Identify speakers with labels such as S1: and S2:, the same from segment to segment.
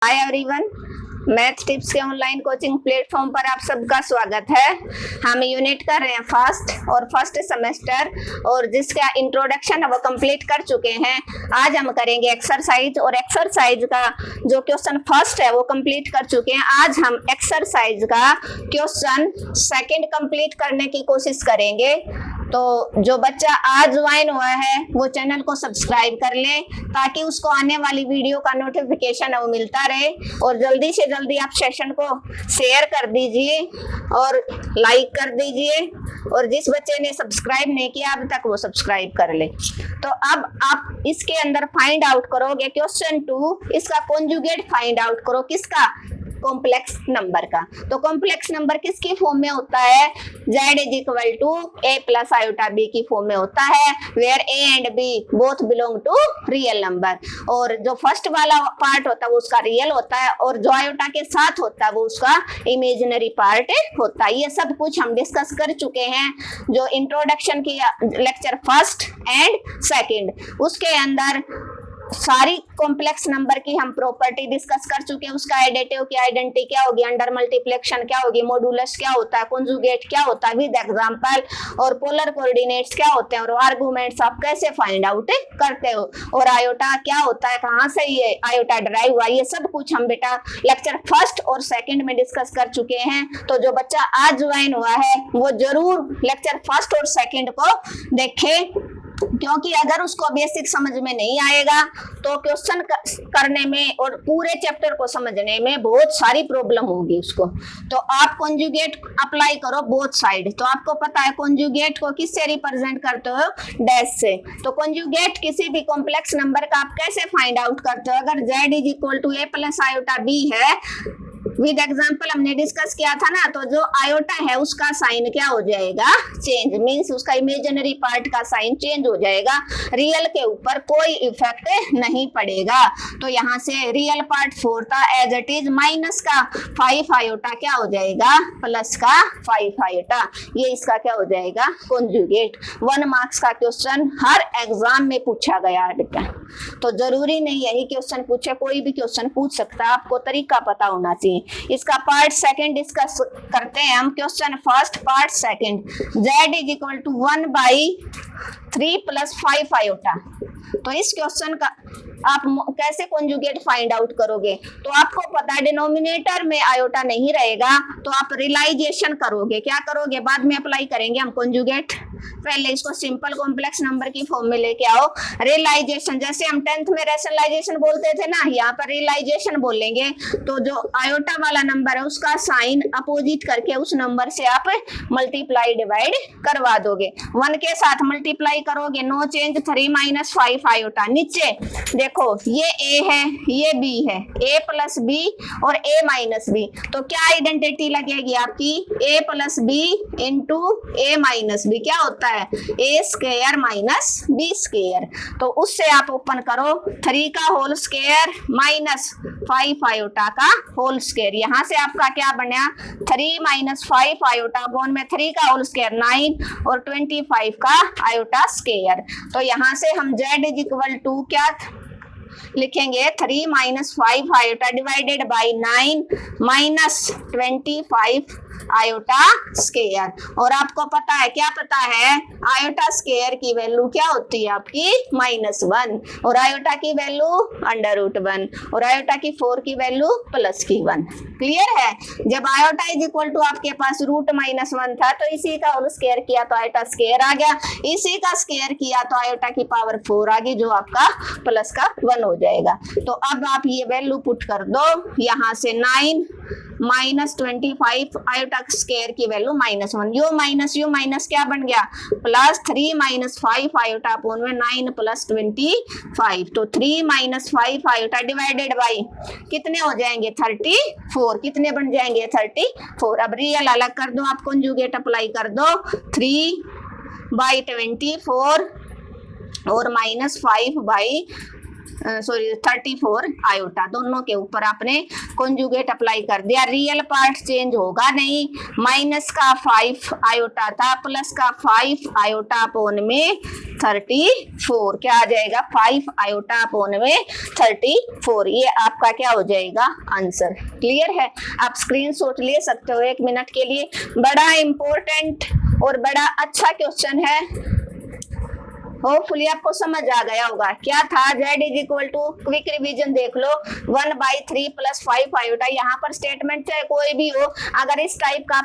S1: Hi everyone, math tips के online coaching platform पर आप सबका स्वागत है। हम यूनिट कर रहे हैं फर्स्ट और फर्स्ट सेमेस्टर और जिसका इंट्रोडक्शन है वो कंप्लीट कर चुके हैं। आज हम करेंगे एक्सरसाइज और एक्सरसाइज का जो क्वेश्चन फर्स्ट है वो कंप्लीट कर चुके हैं। आज हम एक्सरसाइज का क्वेश्चन सेकंड कंप्लीट करने की कोशिश करेंगे। तो जो बच्चा आज ज्वाइन हुआ है वो चैनल को सब्सक्राइब कर ले ताकि उसको आने वाली वीडियो का नोटिफिकेशन है वो मिलता रहे, और जल्दी से जल्दी आप सेशन को शेयर कर दीजिए और लाइक कर दीजिए, और जिस बच्चे ने सब्सक्राइब नहीं किया अभी तक वो सब्सक्राइब कर ले। तो अब आप इसके अंदर फाइंड आउट करोगे क्वेश्चन 2, इसका कॉन्जुगेट फाइंड आउट करो। किसका? कॉम्प्लेक्स नंबर का। तो कॉम्प्लेक्स नंबर किसकी फॉर्म में होता है? z is equal to a plus iota b की फॉर्म में होता है, where a and b both belong to real number. और जो फर्स्ट वाला पार्ट होता है वो उसका रियल होता है, और जो आयोटा के साथ होता है वो उसका इमेजिनरी पार्ट होता है। ये सब कुछ हम डिस्कस कर चुके हैं जो इंट्रोडक्शन की लेक्चर फर्स्ट एंड सेकेंड, उसके अंदर सारी कॉम्प्लेक्स नंबर की हम प्रॉपर्टी डिस्कस कर चुके हैं। उसका एडिटिव की आइडेंटिटी क्या होगी, अंडर मल्टीप्लिकेशन क्या होगी, मॉडुलस क्या होता है, कॉन्जुगेट क्या होता है विद एग्जांपल, और पोलर कोऑर्डिनेट्स क्या होते हैं, और आर्गुमेंट्स आप कैसे फाइंड आउट करते हो, और आयोटा क्या होता है, कहाँ से ये आयोटा डराइव हुआ, ये सब कुछ हम बेटा लेक्चर फर्स्ट और सेकेंड में डिस्कस कर चुके हैं। तो जो बच्चा आज ज्वाइन हुआ है वो जरूर लेक्चर फर्स्ट और सेकेंड को देखे, क्योंकि अगर उसको बेसिक समझ में नहीं आएगा तो क्वेश्चन करने में और पूरे चैप्टर को समझने में बहुत सारी प्रॉब्लम होगी उसको। तो आप कॉन्जुगेट अप्लाई करो बोथ साइड। तो आपको पता है कॉन्जुगेट को किससे रिप्रेजेंट करते हो? डैश से। तो कॉन्जुगेट किसी भी कॉम्प्लेक्स नंबर का आप कैसे फाइंड आउट करते हो? अगर z is equal to a plus iota b है, विद एग्जाम्पल हमने डिस्कस किया था ना, तो जो आयोटा है उसका साइन क्या हो जाएगा? चेंज, मींस उसका इमेजिनरी पार्ट का साइन चेंज हो जाएगा, रियल के ऊपर कोई इफेक्ट नहीं पड़ेगा। तो यहाँ से रियल पार्ट 4 था एज इट इज, माइनस का 5 आयोटा क्या हो जाएगा? प्लस का 5 आयोटा। ये इसका क्या हो जाएगा? कॉन्जुगेट। 1 मार्क्स का क्वेश्चन हर एग्जाम में पूछा गया है बेटा। तो जरूरी नहीं यही क्वेश्चन पूछे, कोई भी क्वेश्चन पूछ सकता है, आपको तरीका पता होना चाहिए। इसका पार्ट सेकंड डिस्कस करते हैं हम। Question first part second, z is equal to 1/3 plus 5 iota. तो इस क्वेश्चन का आप कैसे कॉन्जुगेट फाइंड आउट करोगे? तो आपको पता है डिनोमिनेटर में आयोटा नहीं रहेगा, तो आप रियलाइजेशन करोगे। क्या करोगे? बाद में अप्लाई करेंगे हम कॉन्जुगेट, पहले इसको सिंपल कॉम्प्लेक्स नंबर की फॉर्म में लेके आओ। रियलाइजेशन, जैसे हम 10th में रैशनलाइजेशन बोलते थे ना, यहाँ पर रियलाइजेशन बोलेंगे। तो जो आयोटा वाला नंबर है उसका साइन अपोजिट करके उस नंबर से आप मल्टीप्लाई डिवाइड करवा दोगे। 1 के साथ मल्टीप्लाई करोगे, नो चेंज, 3 माइनस 5 आयोटा। नीचे देखो ये a है, ये b है, a प्लस b और a माइनस b। तो क्या आइडेंटिटी लगेगी आपकी? a plus b into a minus b क्या होता है? a square minus b square. तो उससे आप ओपन करो, 3 का होल स्क्वायर माइनस 5 आयोटा का होल स्क्वायर। यहाँ से आपका क्या बना? 3 माइनस 5 आयोटा अपॉन में 3 का होल स्क्वायर 9 और 25 का आयोटा स्क्वायर। तो यहाँ से हम z इज इक्वल टू क्या लिखेंगे? 3 minus 5 iota divided by 9 minus 25 iota square. और आपको पता है, क्या पता है? आयोटा स्क्वायर की वैल्यू क्या होती है आपकी? -1, और आयोटा की वैल्यू √1, और आयोटा की 4 की वैल्यू +1। क्लियर है? जब आयोटा इज इक्वल टू आपके पास √-1 था तो इसी का होल स्क्वायर किया तो आयोटा स्क्वायर आ गया, इसी का स्क्वायर किया तो आयोटा की पावर 4 आ गई, जो आपका प्लस का 1 हो जाएगा। तो अब आप ये वैल्यू पुट कर दो, यहाँ से 9 माइनस 25 आयोटा स्क्वायर की वैल्यू -1, यू माइनस क्या बन गया? प्लस 3 माइनस 5 आयोटा अपॉन में 9 प्लस 25। तो 3 माइनस 5 आयोटा डिवाइडेड बाई कितने हो जाएंगे? 34। कितने बन जाएंगे? 34। अब रियल अलग कर दो, आप कॉन्जुगेट अप्लाई कर दो, 3/24 और -5/34 सॉरी 34 आयोटा, दोनों के ऊपर आपने कॉन्जुगेट अप्लाई कर दिया। रियल पार्ट चेंज होगा नहीं, माइनस का 5 आयोटा था प्लस का 5 आयोटा अपॉन में 34, क्या आ जाएगा 5 आयोटा अपॉन में 34, ये आपका क्या हो जाएगा आंसर। क्लियर है, आप स्क्रीनशॉट ले सकते हो 1 मिनट के लिए। बड़ा इंपॉर्टेंट और बड़ा अच्छा क्वेश्चन है, होपफुली आपको समझ आ गया होगा। क्या था, z is equal to, quick revision देख लो, 1/3 प्लस 5 आयोटा। यहाँ पर स्टेटमेंट चाहे कोई भी हो, अगर इस टाइप का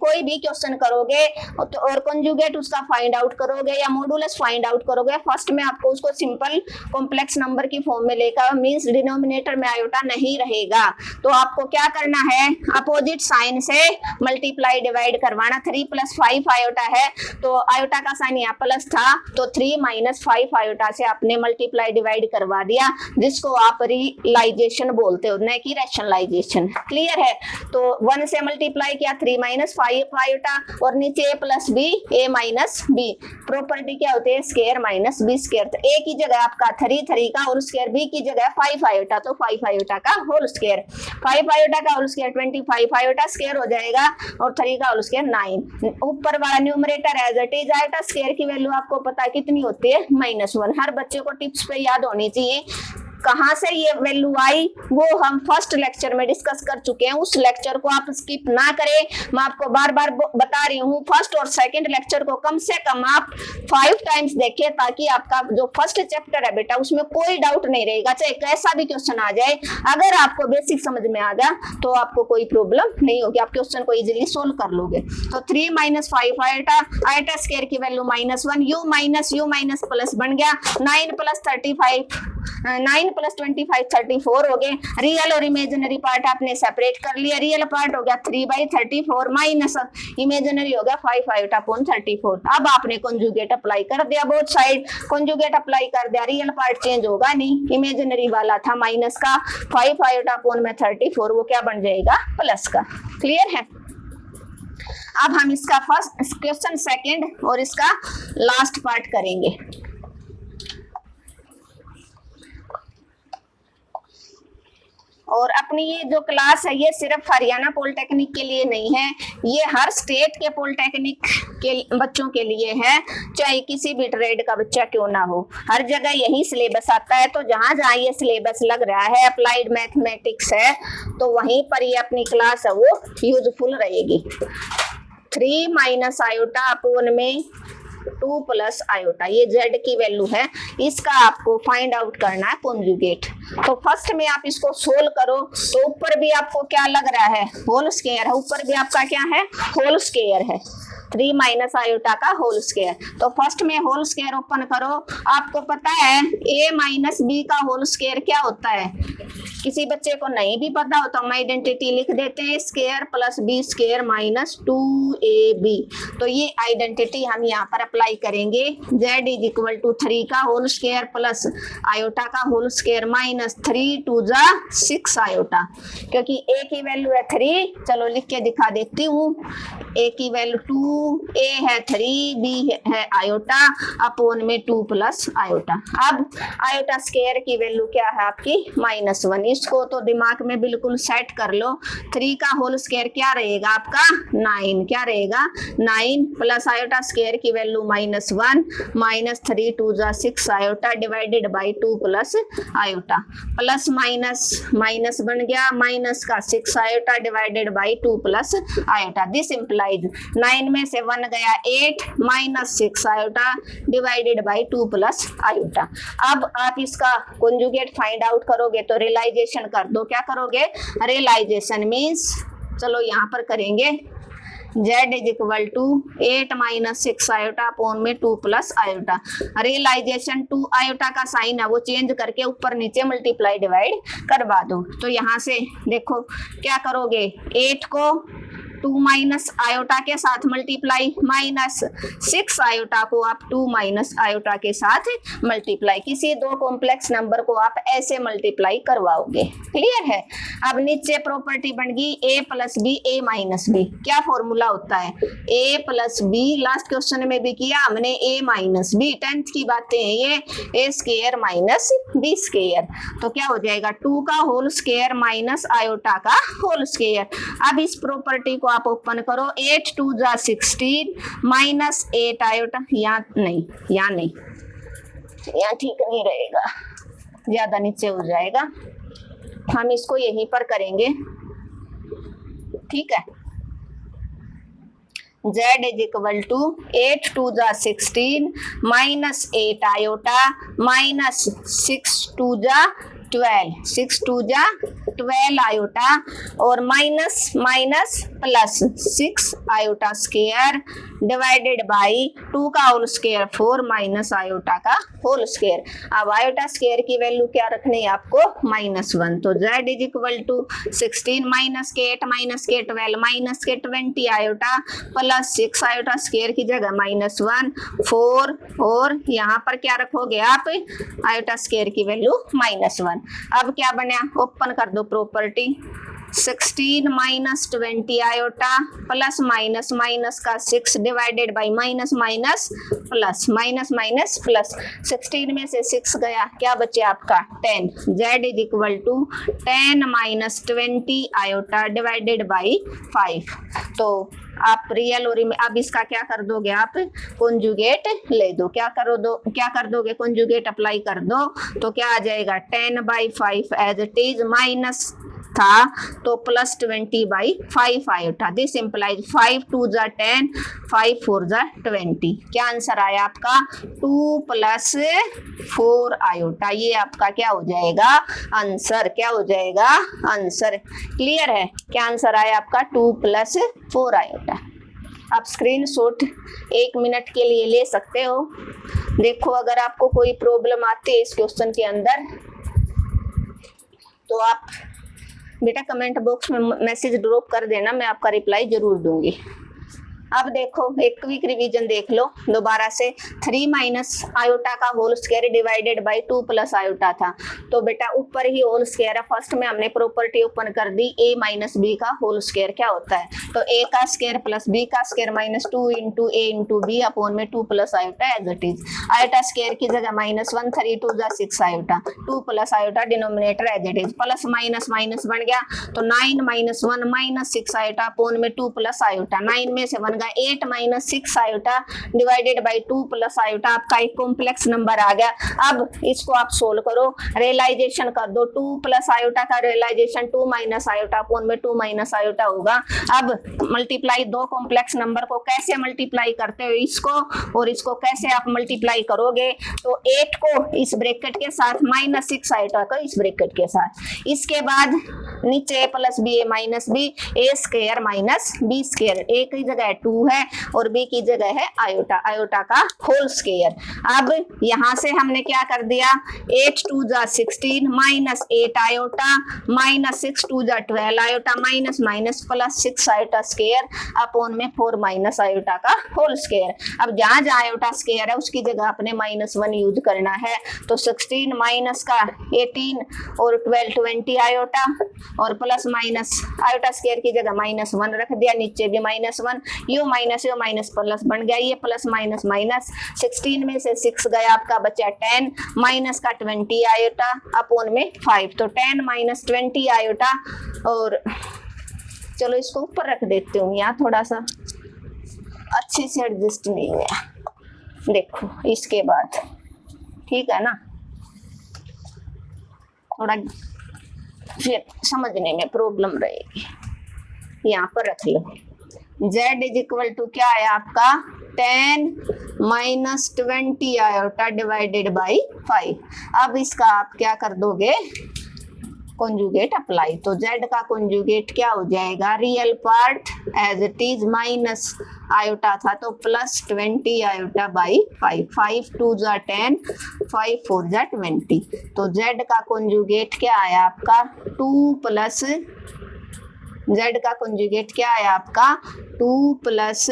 S1: कोई भी क्वेश्चन करोगे तो और कंजुगेट उसका फाइंड आउट करोगे या मॉडुलस फाइंड आउट करोगे, फर्स्ट में आपको उसको सिंपल कॉम्प्लेक्स नंबर की फॉर्म में लेकर, मींस डिनोमिनेटर में आयोटा नहीं रहेगा, तो आपको क्या करना है, अपोजिट साइन से मल्टीप्लाई डिवाइड करवाना। 3 + 5 आयोटा है तो आयोटा का साइन यहाँ प्लस था, तो 3 - 5 आयोटा से आपने मल्टीप्लाई डिवाइड करवा दिया, जिसको आप रियलाइजेशन बोलते हो, न कि रैशनलाइजेशन। क्लियर है, तो 1 से मल्टीप्लाई किया 3 - 5 आयोटा, और नीचे a + b, a - b, property क्या होती है, स्क्वायर माइनस बी स्क्वायर। तो a की जगह आपका 3 का होल स्क्वायर, b की जगह 5 आयोटा, तो 5 आयोटा का होल स्क्वायर, 5 आयोटा का होल स्क्वायर 25 आयोटा स्क्वायर हो जाएगा, और 3 का होल स्क्वायर 9। ऊपर वाला numerator as it is, iota square की वैल्यू आपको पता है कितनी होती है, -1। हर बच्चे को टिप्स पे याद होनी चाहिए। कहां से ये वैल्यू आई वो हम फर्स्ट लेक्चर में डिस्कस कर चुके हैं, उस लेक्चर को आप स्किप ना करें। मैं आपको बार बार बता रही हूँ, फर्स्ट और सेकंड लेक्चर को कम से कम आप 5 टाइम्स देखें, ताकि आपका जो फर्स्ट चैप्टर है बेटा उसमें कोई डाउट नहीं रहेगा, चाहे कैसा भी क्वेश्चन आ जाए। अगर आपको बेसिक समझ में आ गया तो आपको कोई प्रॉब्लम नहीं होगी, आप क्वेश्चन को इजिली सोल्व कर लोगे। तो 3 - 5 आयोटा, आयोटा स्क्वायर की वैल्यू -1, u माइनस प्लस बन गया, 9 + 35, 9 + 25 34 हो गए। रियल और इमेजिनरी पार्ट आपने सेपरेट कर लिया, रियल पार्ट हो गया 3/34 माइनस इमेजिनरी हो गया 5 आयोटा अपॉन 34। अब आपने कंजुगेट अप्लाई कर दिया, बोथ साइड कंजुगेट अप्लाई कर दिया, रियल पार्ट चेंज होगा नहीं, इमेजिनरी वाला था माइनस का, 5 आयोटा अपॉन में 34, वो क्या बन जाएगा, प्लस का। क्लियर है, अब हम इसका फर्स्ट क्वेश्चन सेकंड और इसका लास्ट पार्ट करेंगे। और अपनी ये जो क्लास है ये सिर्फ हरियाणा पॉलिटेक्निक के लिए नहीं है, ये हर स्टेट के पॉलिटेक्निक के बच्चों के लिए है, चाहे किसी भी ट्रेड का बच्चा क्यों ना हो, हर जगह यही सिलेबस आता है। तो जहाँ जहाँ ये सिलेबस लग रहा है, अप्लाइड मैथमेटिक्स है, तो वहीं पर ये अपनी क्लास है वो यूजफुल रहेगी। 3 - आयोटा अपॉन में 2 + आयोटा, ये z की वैल्यू है, इसका आपको फाइंड आउट करना है कॉन्जुगेट। तो फर्स्ट में आप इसको सोल्व करो, तो ऊपर भी आपको क्या लग रहा है, होल स्क्वायर है, ऊपर भी आपका क्या है, होल स्क्वायर है, 3 - आयोटा का होल स्क्वायर। तो फर्स्ट में होल स्क्वायर ओपन करो, आपको पता है a - b का होल स्क्वायर क्या होता है, किसी बच्चे को नहीं भी पता हो तो हम आइडेंटिटी लिख देते हैं, स्क्वायर + b स्क्वायर - 2ab। तो ये आइडेंटिटी हम यहाँ पर अप्लाई करेंगे, z इज इक्वल टू 3 का होल स्क्वायर प्लस आयोटा का होल स्क्वायर -3 2 जा 6 आयोटा, क्योंकि a की वैल्यू है 3, चलो लिख के दिखा देती हूँ, a की वैल्यू 2, a है 3, b है आयोटा अपॉन में 2 + आयोटा। अब आयोटा स्क्वायर की वैल्यू क्या है आपकी, -1, इसको तो दिमाग में बिल्कुल सेट कर लो। 3 का होल स्क्वायर क्या रहेगा आपका, 9, क्या रहेगा 9, प्लस आयोटा स्क्वायर की वैल्यू -1, -3 2 जा 6 iota divided by 2 + iota, plus minus बन गया, माइनस का 6 iota divided by 2 + iota. This implies 9 में से 1 गया 8 -6 आयोटा डिवाइडेड बाई 2 + आयोटा। अब आप इसका कॉन्जुगेट फाइंड आउट करोगे तो रियलाइजेशन कर दो, क्या करोगे, रियलाइजेशन मींस, चलो यहाँ पर करेंगे, z is equal to 8 - 6 iota upon में 2 + आयोटा। रियलाइजेशन 2 आयोटा का साइन है वो चेंज करके ऊपर नीचे मल्टीप्लाई डिवाइड करवा दो। तो यहाँ से देखो क्या करोगे, 8 को 2 माइनस आयोटा के साथ मल्टीप्लाई, माइनस 6 आयोटा को आप 2 माइनस आयोटा के साथ मल्टीप्लाई। किसी दो कॉम्प्लेक्स नंबर को आप ऐसे मल्टीप्लाई करवाओगे। क्लियर है। अब नीचे प्रॉपर्टी बन गई a plus B A minus b. क्या फॉर्मूला होता है? a plus b, last question में भी किया हमने, a माइनस बी, 10th की बातें हैं ये, a square minus b square. तो क्या हो जाएगा? 2 का होल स्क्वायर माइनस आयोटा का होल स्क्वायर। अब इस प्रॉपर्टी को आप ओपन करो, 8 2 जा 16 माइनस 8 आयोटा, यहाँ नहीं, यहाँ ठीक नहीं रहेगा, ज्यादा नीचे हो जाएगा, हम इसको यहीं पर करेंगे। ठीक है। z इज इक्वल टू 8 2 जा 16 माइनस 8 आयोटा माइनस 6 2 जा 12, 6 2 जा 12 आयोटा और minus minus plus 6 iota square divided by 2 का होल स्क्वायर 4 माइनस आयोटा का होल स्क्वायर। अब आयोटा स्क्वायर की वैल्यू क्या रखनी है आपको? -1। तो z is equal to 16 minus के 8 माइनस के 12 माइनस के 20 आयोटा प्लस 6 आयोटा स्क्वायर की जगह -1 4 और यहाँ पर क्या रखोगे आप? आयोटा स्क्वायर की वैल्यू -1। अब क्या बना? ओपन कर दो property, 16 minus 20 iota plus minus minus का 6 divided by minus minus plus, minus minus plus, 16 में से 6 गया, क्या बचे आपका? 10। z is equal to 10 minus 20 iota divided by 5। तो आप रियल और अब इसका क्या कर दोगे आप? कॉन्जुगेट ले दो। क्या कर दोगे? कॉन्जुगेट अप्लाई कर दो। तो क्या आ जाएगा? 10/5 एज इट इज, माइनस था तो प्लस 20/5 आयोटा। दिस इंप्लाइज 5 2 जा 10 5 4 जा 20। क्या आंसर आया आपका? 2 प्लस 4 आयोटा। ये आपका क्या हो जाएगा? आंसर। क्या हो जाएगा? आंसर। क्लियर है? क्या आंसर आया आपका? 2 प्लस 4 आयोटा। आप स्क्रीनशॉट 1 मिनट के लिए ले सकते हो। देखो अगर आपको कोई प्रॉब्लम आती है इस क्वेश्चन के अंदर तो आप बेटा कमेंट बॉक्स में मैसेज ड्रॉप कर देना, मैं आपका रिप्लाई जरूर दूंगी। अब देखो एक क्विक रिवीजन देख लो दोबारा से। 3 माइनस आयोटा का whole square divided by 2 plus iota था। तो बेटा ऊपर ही होल स्क्वायर है, फर्स्ट में हमने प्रॉपर्टी ओपन कर दी, a माइनस बी का होल स्क्वायर क्या होता है? तो a का स्क्वायर प्लस b का square minus 2 into a into b upon में 2 plus iota as it is. Iota square की जगह -1 3 2 जा 6 iota, 2 plus iota denominator as it is, plus minus minus बन गया तो 9 माइनस 1 माइनस 6 आयोटा अपॉन में 2 plus iota, 9 में से 1 8 minus 6 iota divided by 2 plus iota. आपका एक कॉम्प्लेक्स नंबर आ गया। अब इसको आप सोल्व करो, रियलाइजेशन कर दो। 2 प्लस आयोटा का रियलाइजेशन 2 माइनस आयोटा अपॉन में 2 माइनस आयोटा होगा। अब मल्टीप्लाई, दो कॉम्प्लेक्स नंबर को कैसे मल्टीप्लाई करते हो, इसको और इसको कैसे आप मल्टीप्लाई करोगे? तो 8 को इस ब्रैकेट के साथ माइनस 6 आयोटा को इस ब्रैकेट के साथ, इसके बाद नीचे a plus B A minus B, A square minus B square, A की जगह 2 है और b की जगह है आयोटा, आयोटा का होल स्क्वायर। अब यहां से हमने क्या कर दिया? 8 2 जा 16 माइनस 8 आयोटा माइनस 6 2 जा 12 iota minus minus plus 6 iota square upon में 4 माइनस आयोटा का होल स्क्वायर। अब जहां जहां आयोटा स्क्वायर है उसकी जगह अपने -1 यूज करना है। तो 16 माइनस का 18 और 12 20 आयोटा और प्लस माइनस आयोटा स्क्वायर की जगह -1 रख दिया, नीचे भी -1, यू माइनस प्लस बन गया, ये प्लस माइनस माइनस, 16 में से 6 गया, आपका बचा 10 माइनस का 20 आयोटा अपॉन में 5। तो 10 माइनस 20 आयोटा और चलो इसको ऊपर रख देती हूँ, यहाँ थोड़ा सा अच्छे से एडजस्ट नहीं हुआ। देखो इसके बाद ठीक है ना, थोड़ा फिर समझने में प्रॉब्लम रहेगी। यहाँ पर रख लो। z इज इक्वल टू क्या है आपका? 10 माइनस 20 आयोटा डिवाइडेड बाई 5। अब इसका आप क्या कर दोगे? Conjugate apply. तो z का कॉन्जुगेट क्या हो जाएगा? Real part as it is minus iota था तो प्लस 20 आयोटा बाई 5, 5 2 जा 10 5 4 जा 20। तो z का कॉन्जुगेट क्या आया आपका? 2 प्लस z का कंजुगेट क्या है आपका 2 +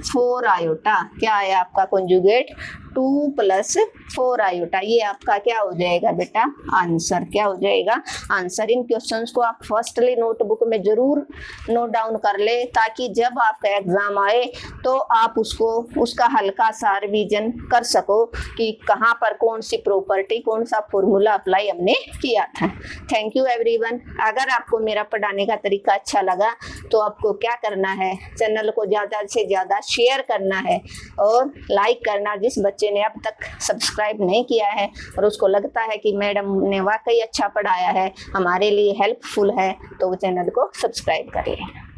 S1: 4 आयोटा। क्या है आपका कंजुगेट 2 + 4 आयोटा। ये आपका क्या हो जाएगा बेटा आंसर। क्या हो जाएगा आंसर। इन क्वेश्चंस को आप फर्स्टली नोटबुक में जरूर नोट डाउन कर ले, ताकि जब आपका एग्जाम आए तो आप उसका हल्का सा रिवीजन कर सको कि कहाँ पर कौन सी प्रॉपर्टी कौन सा फॉर्मूला अप्लाई हमने किया था। Thank you everyone. अगर आपको मेरा पढ़ाने का तरीका अच्छा लगा तो आपको क्या करना है, चैनल को ज़्यादा से ज़्यादा शेयर करना है और लाइक करना। जिस बच्चे ने अब तक सब्सक्राइब नहीं किया है और उसको लगता है कि मैडम ने वाकई अच्छा पढ़ाया है, हमारे लिए हेल्पफुल है, तो वो चैनल को सब्सक्राइब करिए।